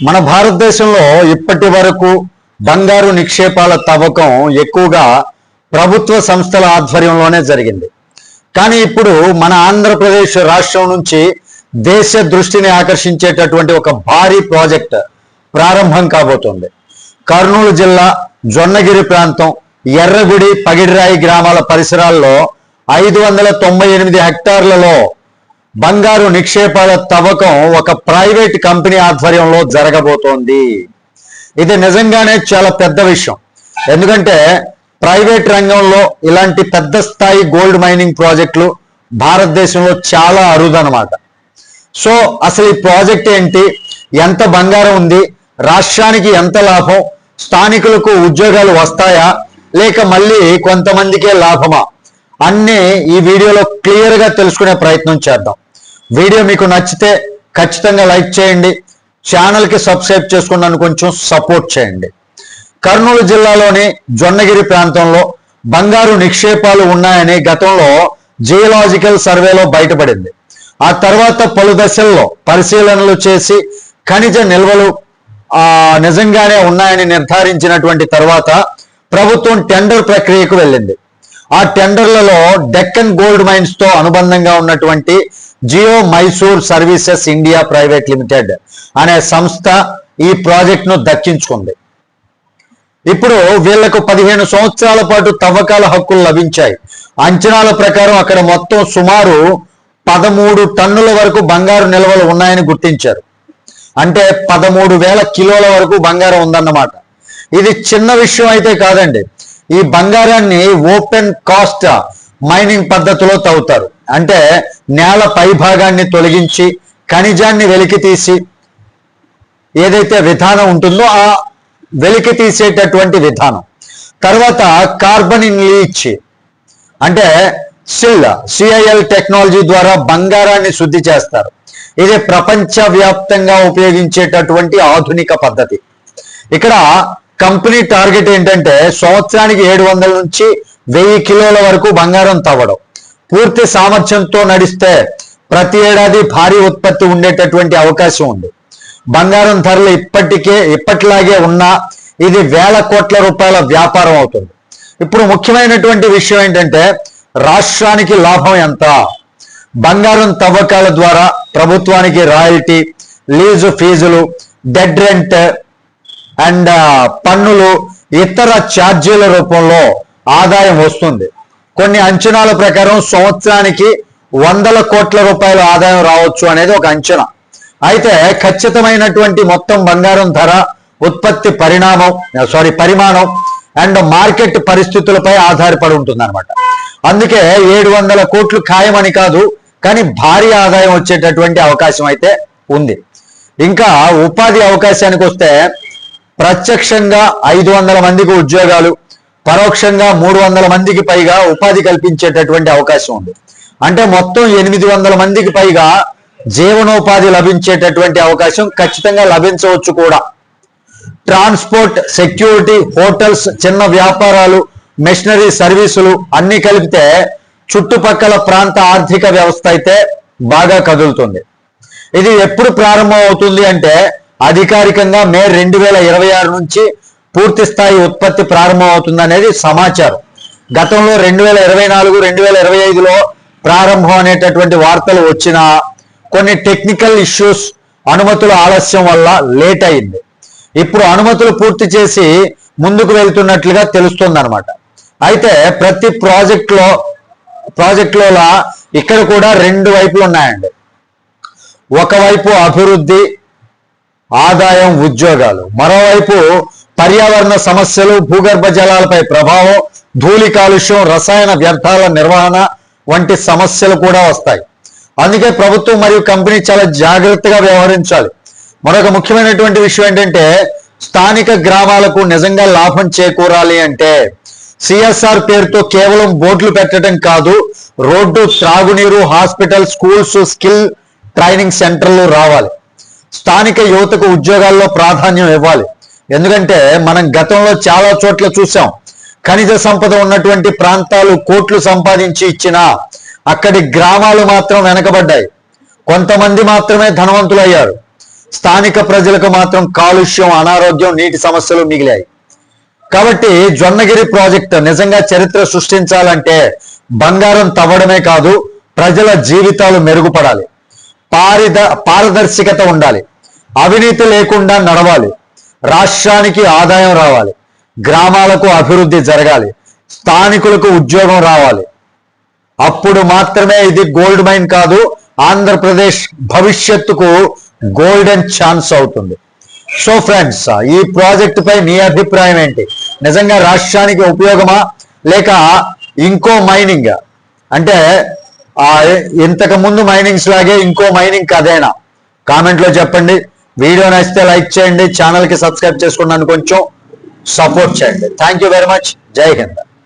మన భారతదేశంలో ఇప్పటి వరకు బంగారు నిక్షేపాల తవ్వకం ఎక్కువగా ప్రభుత్వ సంస్థల ఆధ్వర్యంలోనే జరిగింది. కానీ ఇప్పుడు మన ఆంధ్రప్రదేశ్ రాష్ట్రం నుంచి దేశ దృష్టిని ఆకర్షించేటటువంటి ఒక భారీ ప్రాజెక్ట్ ప్రారంభం కాబోతోంది. కర్నూలు జిల్లా జొన్నగిరి ప్రాంతం ఎర్రగుడి పగిడిరాయి గ్రామాల పరిసరాల్లో 598 హెక్టార్లలో బంగారు నిక్షేపాల తవ్వకం ఒక ప్రైవేట్ కంపెనీ ఆధ్వర్యంలో జరగబోతోంది. ఇది నిజంగానే చాలా పెద్ద విషయం. ఎందుకంటే ప్రైవేట్ రంగంలో ఇలాంటి పెద్ద స్థాయి గోల్డ్ మైనింగ్ ప్రాజెక్టులు భారతదేశంలో చాలా అరుదనమాట. సో అసలు ఈ ప్రాజెక్ట్ ఏంటి, ఎంత బంగారం ఉంది, రాష్ట్రానికి ఎంత లాభం, స్థానికులకు ఉద్యోగాలు వస్తాయా లేక మళ్ళీ కొంతమందికే లాభమా అన్నీ ఈ వీడియోలో క్లియర్గా తెలుసుకునే ప్రయత్నం చేద్దాం. వీడియో మీకు నచ్చితే ఖచ్చితంగా లైక్ చేయండి, ఛానల్కి సబ్స్క్రైబ్ చేసుకుని నన్ను కొంచెం సపోర్ట్ చేయండి. కర్నూలు జిల్లాలోని జొన్నగిరి ప్రాంతంలో బంగారు నిక్షేపాలు ఉన్నాయని గతంలో జియోలాజికల్ సర్వేలో బయటపడింది. ఆ తర్వాత పలు దశల్లో పరిశీలనలు చేసి ఖనిజ నిల్వలు నిజంగానే ఉన్నాయని నిర్ధారించినటువంటి తర్వాత ప్రభుత్వం టెండర్ ప్రక్రియకు వెళ్ళింది. ఆ టెండర్లలో డెక్కన్ గోల్డ్ మైన్స్ తో అనుబంధంగా ఉన్నటువంటి Geo Mysore Services India Private Limited అనే సంస్థ ఈ ప్రాజెక్టును దక్కించుకుంది. ఇప్పుడు వీళ్లకు 15 సంవత్సరాల పాటు తవ్వకాల హక్కులు లభించాయి. అంచనాల ప్రకారం అక్కడ మొత్తం సుమారు 13 టన్నుల వరకు బంగారు నిల్వలు ఉన్నాయని గుర్తించారు. అంటే 13,000 కిలోల వరకు బంగారం ఉందన్నమాట. ఇది చిన్న విషయం అయితే కాదండి. ఈ బంగారాన్ని ఓపెన్ కాస్ట్ మైనింగ్ పద్ధతిలో తవ్వుతారు. అంటే నేల పై భాగాన్ని తొలగించి ఖనిజాన్ని వెలికి తీసి ఏదైతే విధానం ఉంటుందో ఆ వెలికి తీసేటటువంటి విధానం. తర్వాత కార్బన్ ఇన్ లీచ్ అంటే సిఐఎల్ టెక్నాలజీ ద్వారా బంగారాన్ని శుద్ధి చేస్తారు. ఇది ప్రపంచవ్యాప్తంగా ఉపయోగించేటటువంటి ఆధునిక పద్ధతి. ఇక్కడ కంపెనీ టార్గెట్ ఏంటంటే సంవత్సరానికి 700 నుంచి 1000 కిలోల వరకు బంగారం తవ్వడం. పూర్తి సామర్థ్యంతో నడిస్తే ప్రతి ఏడాది భారీ ఉత్పత్తి ఉండేటటువంటి అవకాశం ఉంది. బంగారం ధరలు ఇప్పటిలాగే ఉన్నా ఇది వేల కోట్ల రూపాయల వ్యాపారం అవుతుంది. ఇప్పుడు ముఖ్యమైనటువంటి విషయం ఏంటంటే రాష్ట్రానికి లాభం ఎంత? బంగారం తవ్వకాల ద్వారా ప్రభుత్వానికి రాయల్టీ, లీజు ఫీజులు, డెడ్ రెంట్ అండ్ పన్నులు, ఇతర ఛార్జీల రూపంలో ఆదాయం వస్తుంది. కొన్ని అంచనాల ప్రకారం సంవత్సరానికి 100 కోట్ల రూపాయల ఆదాయం రావచ్చు అనేది ఒక అంచనా. అయితే ఖచ్చితమైనటువంటి మొత్తం బంగారం ధర ఉత్పత్తి పరిమాణం అండ్ మార్కెట్ పరిస్థితులపై ఆధారపడి ఉంటుంది అనమాట. అందుకే 700 కోట్లు ఖాయమని కాదు, కానీ భారీ ఆదాయం వచ్చేటటువంటి అవకాశం అయితే ఉంది. ఇంకా ఉపాధి అవకాశానికి వస్తే ప్రత్యక్షంగా 500 మందికి ఉద్యోగాలు, పరోక్షంగా 300 మందికి పైగా ఉపాధి కల్పించేటటువంటి అవకాశం ఉంది. అంటే మొత్తం 800 మందికి పైగా జీవనోపాధి లభించేటటువంటి అవకాశం ఖచ్చితంగా లభించవచ్చు కూడా. ట్రాన్స్పోర్ట్, సెక్యూరిటీ, హోటల్స్, చిన్న వ్యాపారాలు, మెషినరీ సర్వీసులు అన్ని కలిపితే చుట్టుపక్కల ప్రాంత ఆర్థిక వ్యవస్థ అయితే బాగా కదులుతుంది. ఇది ఎప్పుడు ప్రారంభం అవుతుంది అంటే అధికారికంగా మే 2026 నుంచి పూర్తి స్థాయి ఉత్పత్తి ప్రారంభం అవుతుంది అనేది సమాచారం. గతంలో 2024, 2025లో ప్రారంభం అనేటటువంటి వార్తలు వచ్చినా కొన్ని టెక్నికల్ ఇష్యూస్, అనుమతుల ఆలస్యం వల్ల లేట్ అయింది. ఇప్పుడు అనుమతులు పూర్తి చేసి ముందుకు వెళ్తున్నట్లుగా తెలుస్తుంది అనమాట. అయితే ప్రతి ప్రాజెక్టులో ఇక్కడ కూడా 2 వైపులు ఉన్నాయండి. ఒకవైపు అభివృద్ధి, ఆదాయం, ఉద్యోగాలు, మరోవైపు పర్యావరణ సమస్యలు, భూగర్భ జలాలపై ప్రభావం, ధూళి కాలుష్యం, రసాయన వ్యర్థాల నిర్వహణ వంటి సమస్యలు కూడా వస్తాయి. అందుకే ప్రభుత్వం మరియు కంపెనీ చాలా జాగ్రత్తగా వ్యవహరించాలి. మరొక ముఖ్యమైనటువంటి విషయం ఏంటంటే స్థానిక గ్రామాలకు నిజంగా లాభం చేకూరాలి అంటే సిఎస్ఆర్ పేరుతో కేవలం బోర్డులు పెట్టడం కాదు, రోడ్డు, త్రాగునీరు, హాస్పిటల్, స్కూల్స్, స్కిల్ ట్రైనింగ్ సెంటర్లు రావాలి. స్థానిక యువతకు ఉద్యోగాల్లో ప్రాధాన్యం ఇవ్వాలి. ఎందుకంటే మనం గతంలో చాలా చోట్ల చూసాం, ఖనిజ సంపద ఉన్నటువంటి ప్రాంతాలు కోట్లు సంపాదించి ఇచ్చినా అక్కడి గ్రామాలు మాత్రం వెనకబడ్డాయి. కొంతమంది మాత్రమే ధనవంతులయ్యారు. స్థానిక ప్రజలకు మాత్రం కాలుష్యం, అనారోగ్యం, నీటి సమస్యలు మిగిలాయి. కాబట్టి జొన్నగిరి ప్రాజెక్టు నిజంగా చరిత్ర సృష్టించాలంటే బంగారం తవ్వడమే కాదు, ప్రజల జీవితాలు మెరుగుపడాలి, పారదర్శకత ఉండాలి, అవినీతి లేకుండా నడవాలి, రాష్ట్రానికి ఆదాయం రావాలి, గ్రామాలకు అభివృద్ధి జరగాలి, స్థానికులకు ఉద్యోగం రావాలి. అప్పుడు మాత్రమే ఇది గోల్డ్ మైన్ కాదు, ఆంధ్రప్రదేశ్ భవిష్యత్తుకు గోల్డెన్ ఛాన్స్ అవుతుంది. సో ఫ్రెండ్స్, ఈ ప్రాజెక్టు పై మీ అభిప్రాయం ఏంటి? నిజంగా రాష్ట్రానికి ఉపయోగమా, లేక ఇంకో మైనింగ్ అంటే ఇంతకు ముందు మైనింగ్స్ లాగే ఇంకో మైనింగ్ కదేనా? కామెంట్ లో చెప్పండి. వీడియో నచ్చితే లైక్ చేయండి, ఛానల్ కి సబ్స్క్రైబ్ చేసుకున్నాను కొంచెం సపోర్ట్ చేయండి. Thank you very much. జై హింద్.